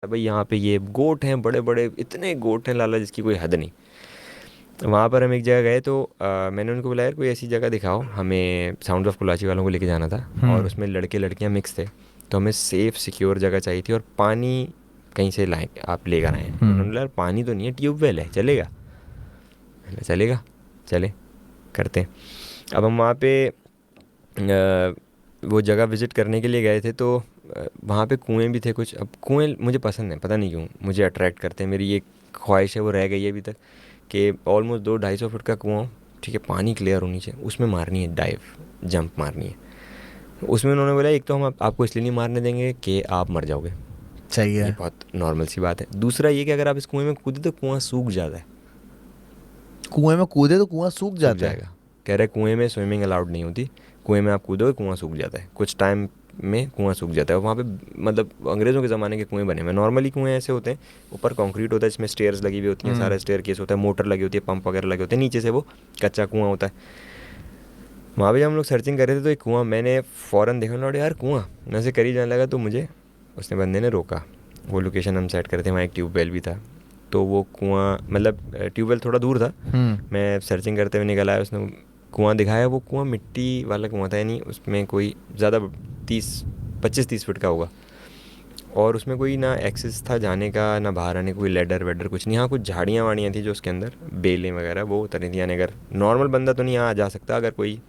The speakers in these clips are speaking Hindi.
भाई यहाँ पे ये गोट हैं, बड़े बड़े इतने गोट हैं लाला, जिसकी कोई हद नहीं। वहाँ पर हम एक जगह गए तो मैंने उनको बुलाया, यार कोई ऐसी जगह दिखाओ, हमें साउंड ऑफ कुलाची वालों को लेके जाना था। और हम्म। उसमें लड़के लड़कियाँ मिक्स थे। तो हमें सेफ़ सिक्योर जगह चाहिए थी, और पानी कहीं से लाएँ, आप लेकर आए हैं। उन्होंने हम्म। बोला, यार पानी तो नहीं है, ट्यूबवेल है, चलेगा? मैंने कहा, चलेगा, चले, करते हैं। अब हम वहाँ पे वो जगह विज़िट करने के लिए गए थे, तो वहाँ पे कुएँ भी थे कुछ। अब कुएँ मुझे पसंद हैं, पता नहीं क्यों मुझे अट्रैक्ट करते हैं। मेरी ये ख्वाहिश है, वो रह गई है अभी तक, कि ऑलमोस्ट 200-250 फुट का कुआं हो, ठीक है, पानी क्लियर होनी चाहिए, उसमें मारनी है डाइव, जंप मारनी है। उसमें उन्होंने बोला, एक तो हम आपको इसलिए नहीं मारने देंगे कि आप मर जाओगे, सही ये है। बहुत नॉर्मल सी बात है। दूसरा ये कि अगर आप इस कुएं में कूदे तो कुआं सूख जाता है, कुएं में कूदे तो कुआं सूख सूख जाता है। जाएगा। कह रहे कुएं में स्विमिंग अलाउड नहीं होती, कुएं में आप कूदोगे कुआं सूख जाता है, कुछ टाइम में कुआं सूख जाता है। वहाँ पे मतलब अंग्रेज़ों के ज़माने के कुएं बने हुए हैं। नॉर्मली कुएं ऐसे होते हैं, ऊपर कंक्रीट होता है, जिसमें स्टेयर्स लगी हुई होती हैं, हम्म। सारा स्टेयर केस होता है, मोटर लगी होती है, पंप वगैरह लगे होते हैं, नीचे से वो कच्चा कुआं होता है। वहाँ पे जब हम लोग सर्चिंग कर रहे थे तो एक कुआं मैंने फ़ौरन देखा, लौटे यार कुआं, मैं उसे करीब जाने लगा तो मुझे उसने, बंदे ने रोका। वो लोकेशन हम सेट करे थे, वहाँ एक ट्यूबवेल भी था। तो वो कुआं मतलब ट्यूबवेल थोड़ा दूर था। हम्म। मैं सर्चिंग करते हुए निकल आया, उसने कुआं दिखाया। वो कुआं मिट्टी वाला कुआं था, यानी उसमें कोई ज़्यादा 25-30 फुट का होगा। और उसमें कोई ना एक्सेस था जाने का, ना बाहर आने का कोई लेडर वेडर कुछ नहीं। हाँ, कुछ झाड़ियाँ वाड़ियाँ थी जो उसके अंदर, बेलें वगैरह वो उतरी थी, यानी अगर नॉर्मल बंदा तो नहीं यहाँ आ जा सकता, अगर कोई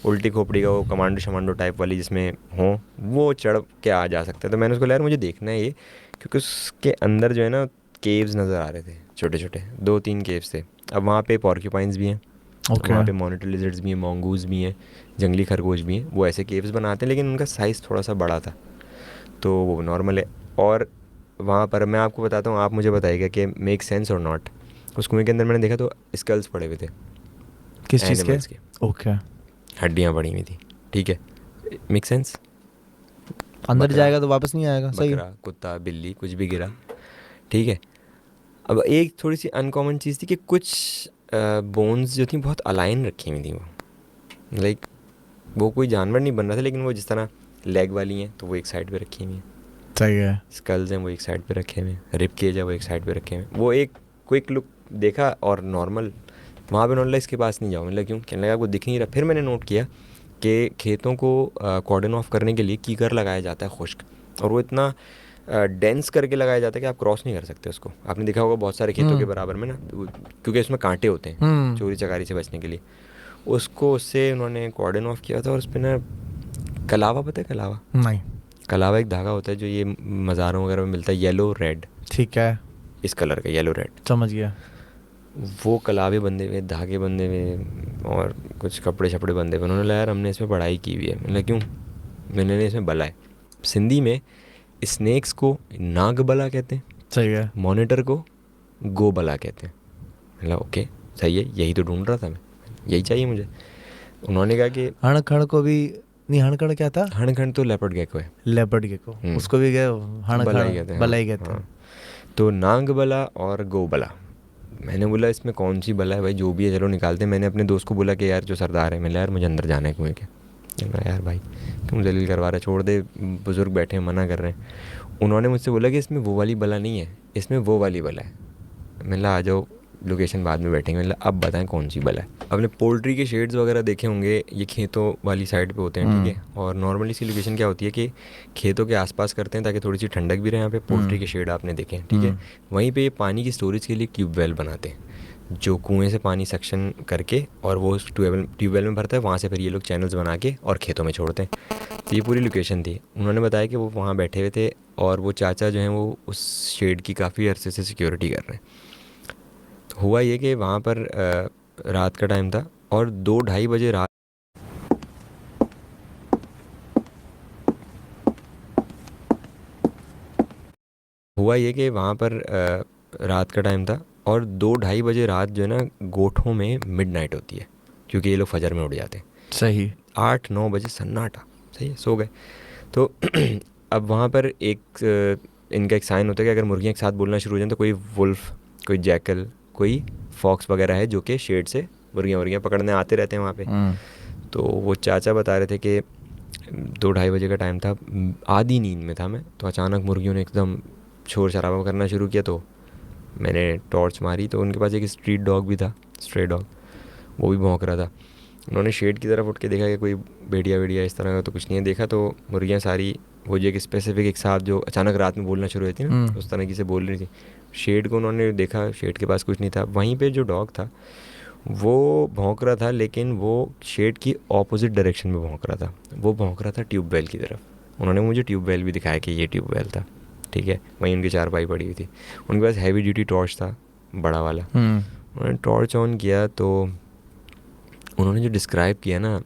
उल्टी खोपड़ी का वो कमांडो शमांडो टाइप वाली जिसमें हो, वो चढ़ के आ जा सकता है। तो मैंने उसको, यार मुझे देखना है ये, क्योंकि उसके अंदर जो है ना केव्स नज़र आ रहे थे, छोटे छोटे 2-3 केव्स थे। अब वहाँ पे पॉर्क्यूपाइंस भी हैं, ओके। वहाँ पे मॉनिटर लिजर्ड्स भी हैं, मोंगूज भी हैं, जंगली खरगोश भी हैं। वो ऐसे केव्स बनाते हैं, लेकिन उनका साइज़ थोड़ा सा बड़ा था, तो वो नॉर्मल है। और वहाँ पर मैं आपको बताता हूँ, आप मुझे बताइएगा कि मेक सेंस और नॉट। उस कुएं के अंदर मैंने देखा तो स्कल्स पड़े हुए थे, किस चीज़ के? एनिमल्स के, ओके। हड्डियाँ पड़ी हुई थी, ठीक है, मेक सेंस। अंदर बकरा, जाएगा तो वापस नहीं आएगा, सही है। बकरा, कुत्ता, बिल्ली, कुछ भी गिरा, ठीक है। अब एक थोड़ी सी अनकॉमन चीज़ थी कि कुछ बोन्स जो थी बहुत अलाइन रखी हुई थी, वो लाइक वो कोई जानवर नहीं बन रहा था, लेकिन वो जिस तरह लेग वाली हैं तो वो एक साइड पे रखी हुई हैं, सही है। स्कल्स हैं वो एक साइड पे रखे हुए हैं, रिब केज है वो एक साइड पे रखे हुए हैं। वो एक क्विक लुक देखा और नॉर्मल, वहाँ पे नॉर्मल इसके पास नहीं जाओ, मतलब क्यों, कहने लगा आपको दिख नहीं रहा। फिर मैंने नोट किया कि खेतों को कॉर्डन ऑफ करने के लिए कीकर लगाया जाता है, खुश्क, और वो इतना डेंस करके लगाया जाता है कि आप क्रॉस नहीं कर सकते उसको। आपने देखा होगा बहुत सारे खेतों के हम्म। बराबर में ना, क्योंकि इसमें कांटे होते हैं, हम्म। चोरी चकारी से बचने के लिए। उसको उससे उन्होंने कॉर्डन ऑफ किया था, और उस पर ना कलावा, पता है कलावा? नहीं। कलावा एक धागा होता है जो ये मज़ारों वगैरह में मिलता है, येलो रेड, ठीक है। इस कलर का येलो रेड। समझ गया। वो कलावे बंधे हुए, धागे बंधे हुए, और कुछ कपड़े शपड़े बंधे हुए। उन्होंने बोला, यार हमने इसमें पढ़ाई की हुई है। मैंने क्यों? मैंने इसमें बला है। सिंधी में स्नेक्स को नाग बला कहते हैं, सही है। मॉनिटर को गो बला कहते हैं। मतलब ओके, सही है, यही तो ढूंढ रहा था मैं, यही चाहिए मुझे। उन्होंने कहा कि हण खण को भी। नहीं, हण खण क्या था? हण खंड तो लेपर्ड गेको है। लेपर्ड के को उसको भी गए। हण बला खण ही कहते हैं, भला हाँ ही कहते हाँ। हैं। तो नाग बला और गो बला। मैंने बोला इसमें कौन सी बला है भाई, जो भी है चलो निकालते हैं। मैंने अपने दोस्त को बोला कि यार जो सरदार है, मैंने, यार मुझे अंदर जाना है कुएं के। मैं, यार भाई क्यों जलील करवा रहा है, छोड़ दे, बुज़ुर्ग बैठे हैं, मना कर रहे हैं। उन्होंने मुझसे बोला कि इसमें वो वाली बला नहीं है, इसमें वो वाली बला है। मैंने कहा आ जाओ, लोकेशन बाद में बैठेंगे। मतलब अब बताएं कौन सी बला है। आपने पोल्ट्री के शेड्स वगैरह देखे होंगे, ये खेतों वाली साइड पे होते हैं, ठीक हम्म। है। और नॉर्मली सी लोकेशन क्या होती है कि खेतों के आसपास करते हैं ताकि थोड़ी सी ठंडक भी रहे। यहाँ पे पोल्ट्री हम्म। के शेड आपने देखे हैं, ठीक है। हम्म। वहीं पे ये पानी की स्टोरेज के लिए ट्यूबवेल बनाते हैं, जो कुएं से पानी सक्शन करके और वो उस ट्यूबवेल में भरता है, वहाँ से फिर ये लोग चैनल्स बना के और खेतों में छोड़ते हैं। तो ये पूरी लोकेशन थी। उन्होंने बताया कि वो वहाँ बैठे हुए थे, और वो चाचा जो हैं वो उस शेड की काफ़ी अरसे से सिक्योरिटी कर रहे हैं। तो हुआ ये कि वहाँ पर रात का टाइम था, और 2-2:30 बजे रात, हुआ ये कि वहाँ पर रात का टाइम था, और 2-2:30 बजे रात जो है ना, गोठों में मिडनाइट होती है, क्योंकि ये लोग फजर में उठ जाते हैं। सही। 8-9 बजे सन्नाटा, सही है, सो गए। तो अब वहाँ पर एक इनका एक साइन होता है कि अगर मुर्गियाँ एक साथ बोलना शुरू हो जाएं तो कोई वुल्फ, कोई जैकल, कोई फॉक्स वगैरह है जो कि शेड से मुर्गियाँ मुर्गियाँ पकड़ने आते रहते हैं वहाँ पे। हम्म। तो वो चाचा बता रहे थे कि 2-2:30 बजे का टाइम था, आधी नींद में था मैं, तो अचानक मुर्गियों ने एकदम शोर शराबा करना शुरू किया तो मैंने टॉर्च मारी, तो उनके पास एक स्ट्रीट डॉग भी था, स्ट्रे डॉग, वो भी भौंक रहा था। उन्होंने शेड की तरफ उठ के देखा कि कोई भेड़िया वेड़िया इस तरह का तो कुछ नहीं है, देखा तो मुर्गियाँ सारी, वो जो एक स्पेसिफिक एक साथ जो अचानक रात में बोलना शुरू हुई थी ना, उस तरह की से बोल रही थी। शेड को उन्होंने देखा, शेड के पास कुछ नहीं था। वहीं पे जो डॉग था वो भौंक रहा था, लेकिन वो शेड की ऑपोजिट डायरेक्शन में भौंक रहा था। वो भौंक रहा था ट्यूबवेल की तरफ। उन्होंने मुझे ट्यूबवेल भी दिखाया कि ये ट्यूबवेल था, ठीक है। वहीं उनकी चारपाई पड़ी हुई थी, उनके पास हैवी ड्यूटी टॉर्च था, बड़ा वाला। उन्होंने टॉर्च ऑन किया तो उन्होंने जो डिस्क्राइब किया ना,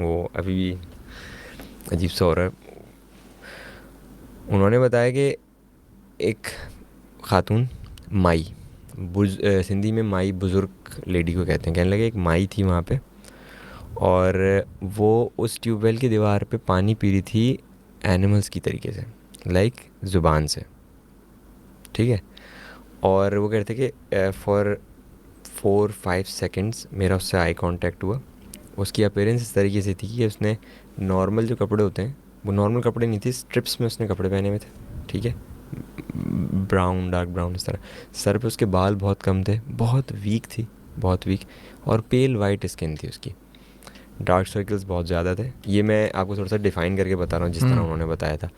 वो अभी भी अजीब सा हो रहा है। उन्होंने बताया कि एक खातून माई, सिंधी में माई बुज़ुर्ग लेडी को कहते हैं, कहने लगे एक माई थी वहाँ पे, और वो उस ट्यूबवेल की दीवार पे पानी पी रही थी एनिमल्स की तरीके से, लाइक ज़ुबान से, ठीक है। और वो कहते कि फॉर 4-5 सेकेंड्स मेरा उससे आई कांटेक्ट हुआ। उसकी अपीयरेंस इस तरीके से थी कि उसने नॉर्मल जो कपड़े होते हैं, वो नॉर्मल कपड़े नहीं थे, स्ट्रिप्स में उसने कपड़े पहने हुए थे, ठीक है, ब्राउन, डार्क ब्राउन इस तरह। सर पे उसके बाल बहुत कम थे, बहुत वीक थी, बहुत वीक, और पेल वाइट स्किन थी उसकी। डार्क सर्कल्स बहुत ज़्यादा थे। ये मैं आपको थोड़ा सा डिफ़ाइन करके बता रहा हूँ जिस तरह उन्होंने बताया था।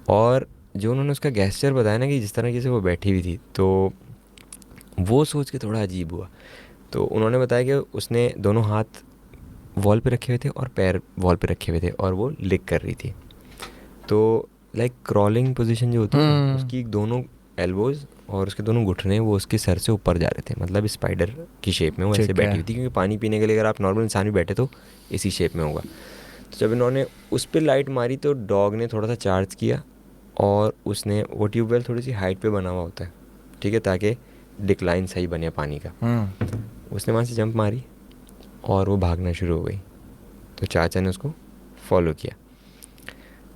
और जो उन्होंने उसका गेस्चर बताया ना कि जिस तरह से वो बैठी हुई थी, तो वो सोच के थोड़ा अजीब हुआ। तो उन्होंने बताया कि उसने दोनों हाथ वॉल पे रखे हुए थे और पैर वॉल पे रखे हुए थे, और वो लिक कर रही थी। तो लाइक क्रॉलिंग पोजीशन जो होती है, उसकी दोनों एल्बोज और उसके दोनों घुटने वो उसके सर से ऊपर जा रहे थे, मतलब स्पाइडर की शेप में वो ऐसे बैठी हुई थी। क्योंकि पानी पीने के लिए अगर आप नॉर्मल इंसान भी बैठे तो इसी शेप में होगा। तो जब इन्होंने उस पर लाइट मारी तो डॉग ने थोड़ा सा चार्ज किया, और उसने, वो ट्यूबवेल थोड़ी सी हाइट पे बना हुआ होता है, ठीक है, ताकि डिक्लाइन सही बने पानी का। उसने वहाँ से जंप मारी और वो भागना शुरू हो गई। तो चाचा ने उसको फॉलो किया।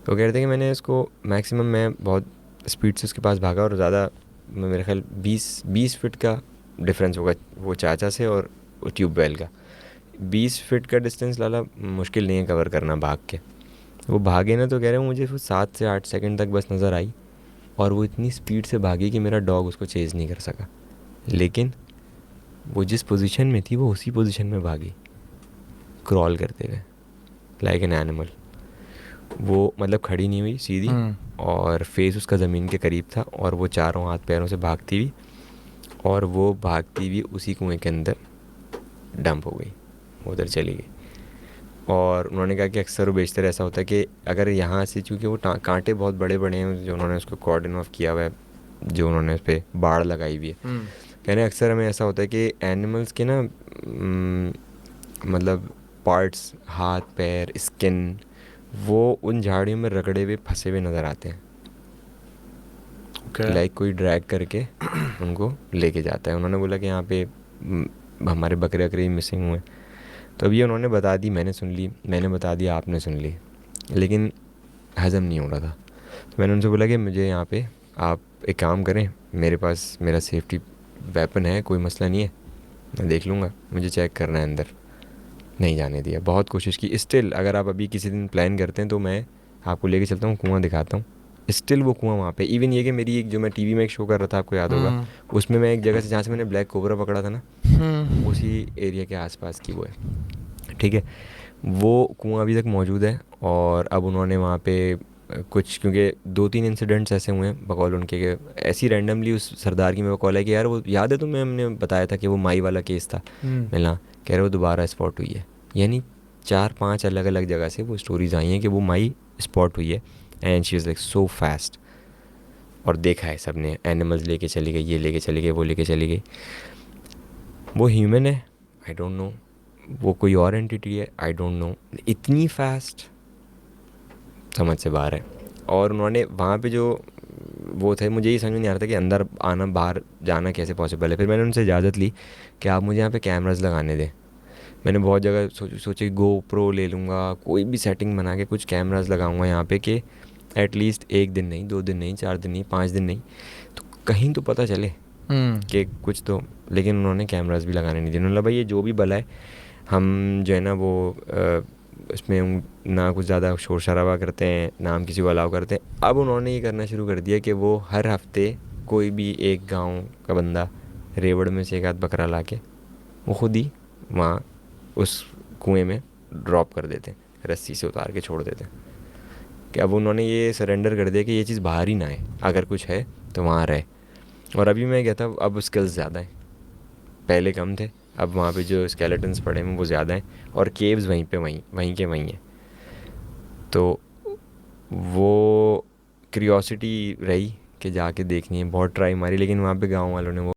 तो कह रहे थे कि मैंने इसको मैक्सिमम, मैं बहुत स्पीड से उसके पास भागा, और ज़्यादा, मेरे ख्याल 20 फीट का डिफरेंस होगा वो चाचा से और ट्यूबवेल का। 20 फीट का डिस्टेंस लाला मुश्किल नहीं है कवर करना भाग के। वो भागे ना, तो कह रहे हैं मुझे 7 से 8 सेकंड तक बस नज़र आई, और वो इतनी स्पीड से भागी कि मेरा डॉग उसको चेज़ नहीं कर सका। लेकिन वो जिस पोजीशन में थी वो उसी पोजीशन में भागी, क्रॉल करते हुए, लाइक एन एनिमल। वो मतलब खड़ी नहीं हुई सीधी, और फेस उसका ज़मीन के करीब था, और वो चारों हाथ पैरों से भागती हुई, और वो भागती हुई उसी कुएं के अंदर डंप हो गई, उधर चली गई। और उन्होंने कहा कि अक्सर वो बेशतर ऐसा होता है कि अगर यहाँ से, चूँकि वो कांटे बहुत बड़े बड़े हैं जो उन्होंने उसको कॉर्डन ऑफ किया हुआ है, जो उन्होंने उस पर बाड़ लगाई हुई है, कहने अक्सर हमें ऐसा होता है कि एनिमल्स के ना मतलब पार्ट्स, हाथ पैर, स्किन, वो उन झाड़ियों में रगड़े हुए फंसे हुए नज़र आते हैं, लाइक कोई ड्रैग करके उनको लेके जाता है। उन्होंने बोला कि यहाँ पे हमारे बकरे बकरे मिसिंग हुए। तो अब ये उन्होंने बता दी, मैंने सुन ली, मैंने बता दिया, आपने सुन ली, लेकिन हज़म नहीं हो रहा था। तो मैंने उनसे बोला कि मुझे यहाँ पे आप एक काम करें, मेरे पास मेरा सेफ्टी वेपन है, कोई मसला नहीं है, मैं देख लूँगा, मुझे चेक करना है अंदर। नहीं जाने दिया, बहुत कोशिश की। स्टिल अगर आप अभी किसी दिन प्लान करते हैं तो मैं आपको लेके चलता हूँ, कुआं दिखाता हूँ। स्टिल वो कुआं वहाँ पे, इवन ये कि मेरी एक, जो मैं टीवी में एक शो कर रहा था, आपको याद होगा, उसमें मैं एक जगह से, जहाँ से मैंने ब्लैक कोबरा पकड़ा था ना, उसी एरिया के आसपास की वो है, ठीक है। वो कुआं अभी तक मौजूद है। और अब उन्होंने वहाँ पे कुछ, क्योंकि 2-3 इंसिडेंट्स ऐसे हुए हैं बकौल उनके, कि ऐसी रैंडमली उस सरदार की मेरे को कॉल है कि यार वो याद है तुम्हें, हमने बताया था कि वो माई वाला केस था, मिला, कह रहे वो दोबारा स्पॉट हुई है। यानी 4-5 अलग अलग जगह से वो स्टोरीज आई हैं कि वो माई स्पॉट हुई है, and she is like so fast. और देखा है सब ने, एनिमल्स लेके चली गई, ये लेके चली गई, वो लेके चली गई। वो ह्यूमन है, आई डोंट नो, वो कोई और एंटिटी है, आई डोंट नो, इतनी फास्ट समझ से बाहर है। और उन्होंने वहाँ पे जो वो थे, मुझे ये समझ में नहीं आ रहा था कि अंदर आना बाहर जाना कैसे पॉसिबल है। फिर मैंने उनसे इजाज़त ली कि आप मुझे यहाँ पे कैमरास लगाने दें। मैंने बहुत जगह सोचे GoPro ले लूँगा, कोई भी सेटिंग बना के कुछ कैमरास लगाऊँगा यहाँ पे, कि एटलीस्ट 1 दिन नहीं, 2 दिन नहीं, 4 दिन नहीं, 5 दिन नहीं, तो कहीं तो पता चले कि कुछ तो। लेकिन उन्होंने कैमरास भी लगाने नहीं दिए। उन्होंने बोला भाई ये जो भी बला है, हम जो है ना वो इसमें ना कुछ ज़्यादा शोर शराबा करते हैं, ना हम किसी को अलाउ करते हैं। अब उन्होंने ये करना शुरू कर दिया कि वो हर हफ्ते कोई भी एक गांव का बंदा रेवड़ में से एक आध बकरा ला के वो खुद ही वहाँ उस कुएं में ड्रॉप कर देते हैं, रस्सी से उतार के छोड़ देते हैं। कि अब उन्होंने ये सरेंडर कर दिया कि ये चीज़ बाहर ही ना आए, अगर कुछ है तो वहाँ रहे। और अभी मैं गया था, अब स्किल्स ज़्यादा हैं, पहले कम थे, अब वहाँ पे जो स्केलेटन्स पड़े हैं वो ज़्यादा हैं, और केव्स वहीं पे वहीं के वहीं हैं। तो वो क्यूरियोसिटी रही कि जाके देखनी है, बहुत ट्राई मारी, लेकिन वहाँ पे गांव वालों ने वो